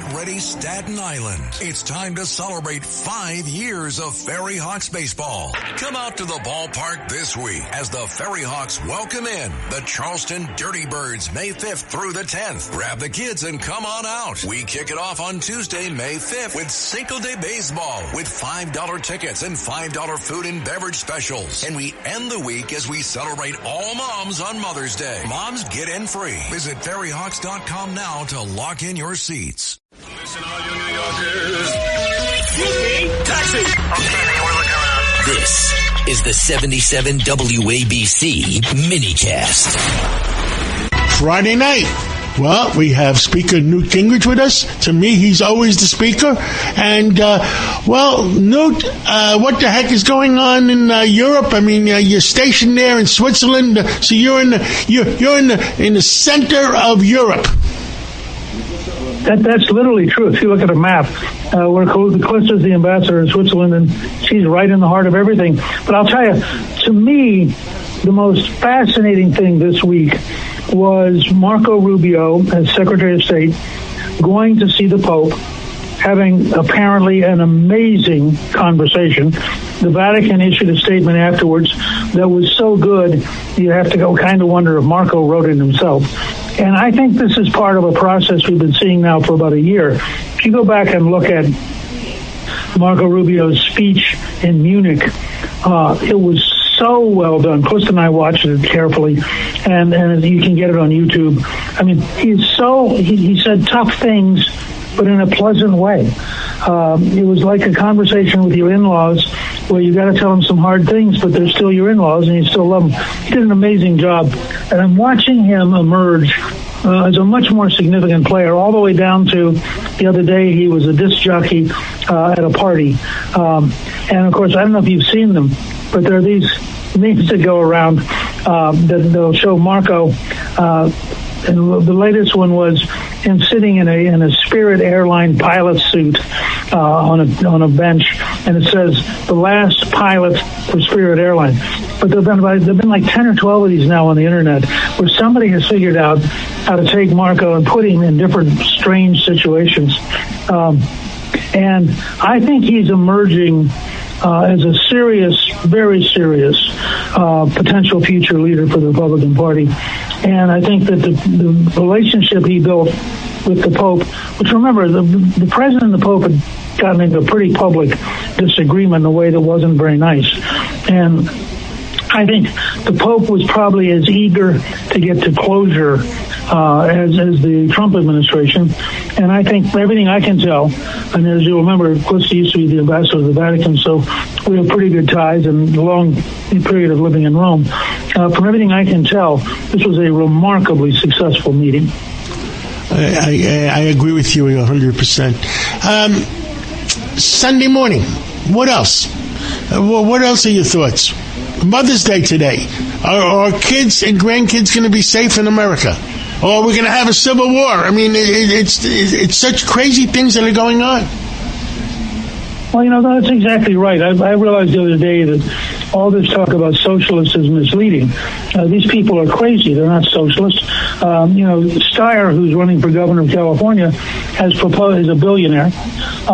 Get ready, Staten Island. It's time to celebrate 5 years of Ferry Hawks baseball. Come out to the ballpark this week as the Ferry Hawks welcome in the Charleston Dirty Birds May 5th through the 10th. Grab the kids and come on out. We kick it off on Tuesday, May 5th with Cinco de Baseball with $5 tickets and $5 food and beverage specials. And we end the week as we celebrate all moms on Mother's Day. Moms get in free. Visit ferryhawks.com now to lock in your seats. Listen, all you New Yorkers. Excuse me. Taxi. Okay, man, we're looking around. This is the 77 WABC minicast. Friday night. Well, we have Speaker Newt Gingrich with us. To me, he's always the speaker. And, Newt, what the heck is going on in Europe? I mean, you're stationed there in Switzerland, so you're in the center of Europe. That's literally true. If you look at a map, Calista is the ambassador in Switzerland, and she's right in the heart of everything. But I'll tell you, to me, the most fascinating thing this week was Marco Rubio, as Secretary of State, going to see the Pope, having apparently an amazing conversation. The Vatican issued a statement afterwards that was so good, you have to go kind of wonder if Marco wrote it himself. And I think this is part of a process we've been seeing now for about a year. If you go back and look at Marco Rubio's speech in Munich, it was so well done. Cliff and I watched it carefully, and you can get it on YouTube. I mean, he said tough things, but in a pleasant way. It was like a conversation with your in-laws where you got to tell them some hard things, but they're still your in-laws and you still love them. He did an amazing job. And I'm watching him emerge as a much more significant player, all the way down to the other day he was a disc jockey at a party. And, of course, I don't know if you've seen them, but there are these memes that go around that they'll show Marco. And the latest one was him sitting in a Spirit airline pilot suit on a bench, and it says the last pilot for Spirit Airline. But there've been like 10 or 12 of these now on the internet where somebody has figured out how to take Marco and put him in different strange situations. And I think he's emerging as a serious, very serious potential future leader for the Republican Party. And I think that the relationship he built with the Pope, which, remember, the President and the Pope had gotten into a pretty public disagreement in a way that wasn't very nice. And I think the Pope was probably as eager to get to closure as the Trump administration. And I think, from everything I can tell, and as you remember, Calista used to be the ambassador of the Vatican, so we have pretty good ties and a long period of living in Rome. From everything I can tell, this was a remarkably successful meeting. I agree with you 100%. Sunday morning, what else? What else are your thoughts? Mother's Day today. Are kids and grandkids going to be safe in America? Or we're going to have a civil war? I mean, it's such crazy things that are going on. Well, that's exactly right. I realized the other day that all this talk about socialists is misleading. These people are crazy. They're not socialists. Steyer, who's running for governor of California, has proposed, is a billionaire.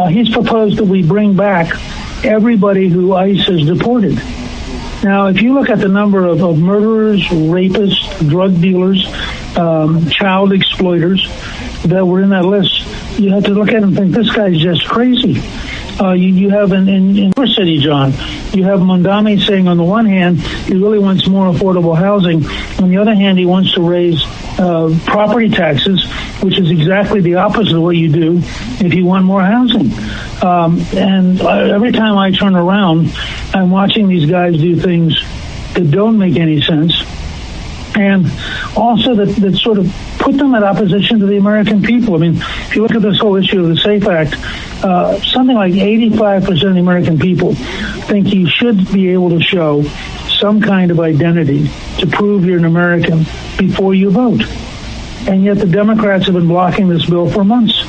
He's proposed that we bring back everybody who ICE has deported. Now, if you look at the number of murderers, rapists, drug dealers, child exploiters that were in that list, you have to look at them and think, this guy's just crazy. You have in your city, John, you have Mondami saying on the one hand he really wants more affordable housing. On the other hand, he wants to raise property taxes, which is exactly the opposite of what you do if you want more housing. And every time I turn around, I'm watching these guys do things that don't make any sense. And also that sort of put them at opposition to the American people. I mean, if you look at this whole issue of the SAFE Act, something like 85% of the American people think you should be able to show some kind of identity to prove you're an American before you vote. And yet the Democrats have been blocking this bill for months.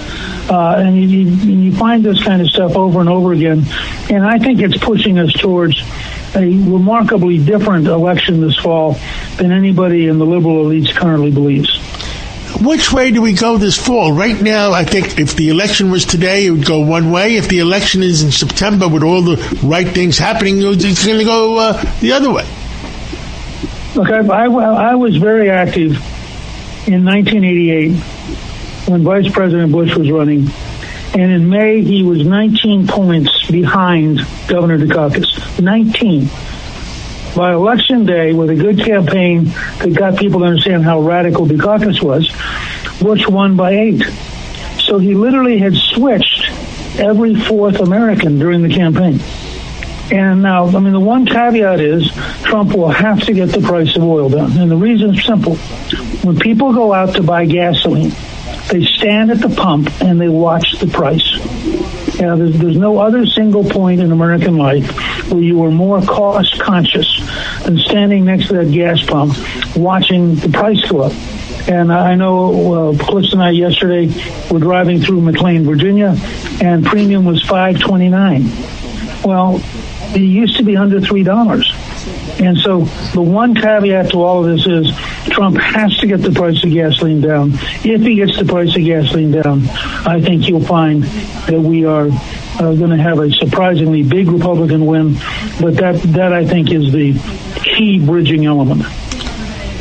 And you find this kind of stuff over and over again. And I think it's pushing us towards a remarkably different election this fall than anybody in the liberal elites currently believes. which way do we go this fall? Right now, I think if the election was today, it would go one way. If the election is in September with all the right things happening, it's going to go the other way. Look, I was very active in 1988 when Vice President Bush was running. And in May, he was 19 points behind Governor Dukakis. 19. By Election Day, with a good campaign that got people to understand how radical Dukakis was, Bush won by 8. So he literally had switched every fourth American during the campaign. And now, I mean, the one caveat is Trump will have to get the price of oil down. And the reason is simple. When people go out to buy gasoline, they stand at the pump and they watch the price. Now, there's no other single point in American life where you are more cost conscious than standing next to that gas pump watching the price go up. And I know Cliff and I yesterday were driving through McLean, Virginia, and premium was $5.29. Well, it used to be under $3. And so the one caveat to all of this is Trump has to get the price of gasoline down. If he gets the price of gasoline down, I think you'll find that we are going to have a surprisingly big Republican win. But that I think is the key bridging element.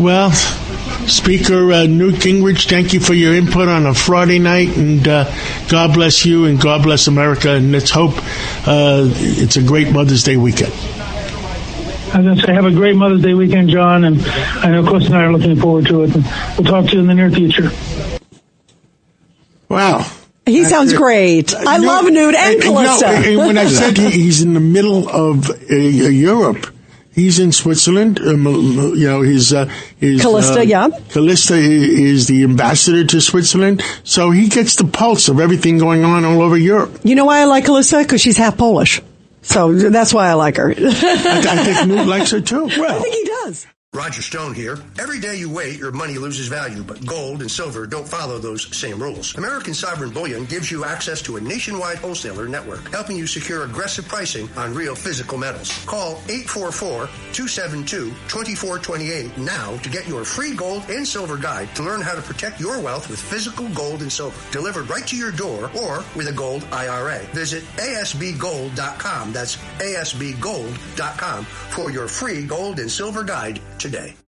Well, Speaker Newt Gingrich, thank you for your input on a Friday night, and God bless you and God bless America, and let's hope it's a great Mother's Day weekend. I was going to say, have a great Mother's Day weekend, John, and I know Cliff and I are looking forward to it. We'll talk to you in the near future. Wow. He sounds great. I love Newt and Calista. And when I said he's in the middle of Europe, he's in Switzerland. His Calista, Calista is the ambassador to Switzerland, so he gets the pulse of everything going on all over Europe. You know why I like Calista? Because she's half Polish. So that's why I like her. I think Newt likes her too. Well, I think he does. Roger Stone here. Every day you wait, your money loses value, but gold and silver don't follow those same rules. American Sovereign Bullion gives you access to a nationwide wholesaler network, helping you secure aggressive pricing on real physical metals. Call 844-272-2428 now to get your free gold and silver guide to learn how to protect your wealth with physical gold and silver, delivered right to your door or with a gold IRA. Visit ASBgold.com. That's ASBgold.com for your free gold and silver guide today.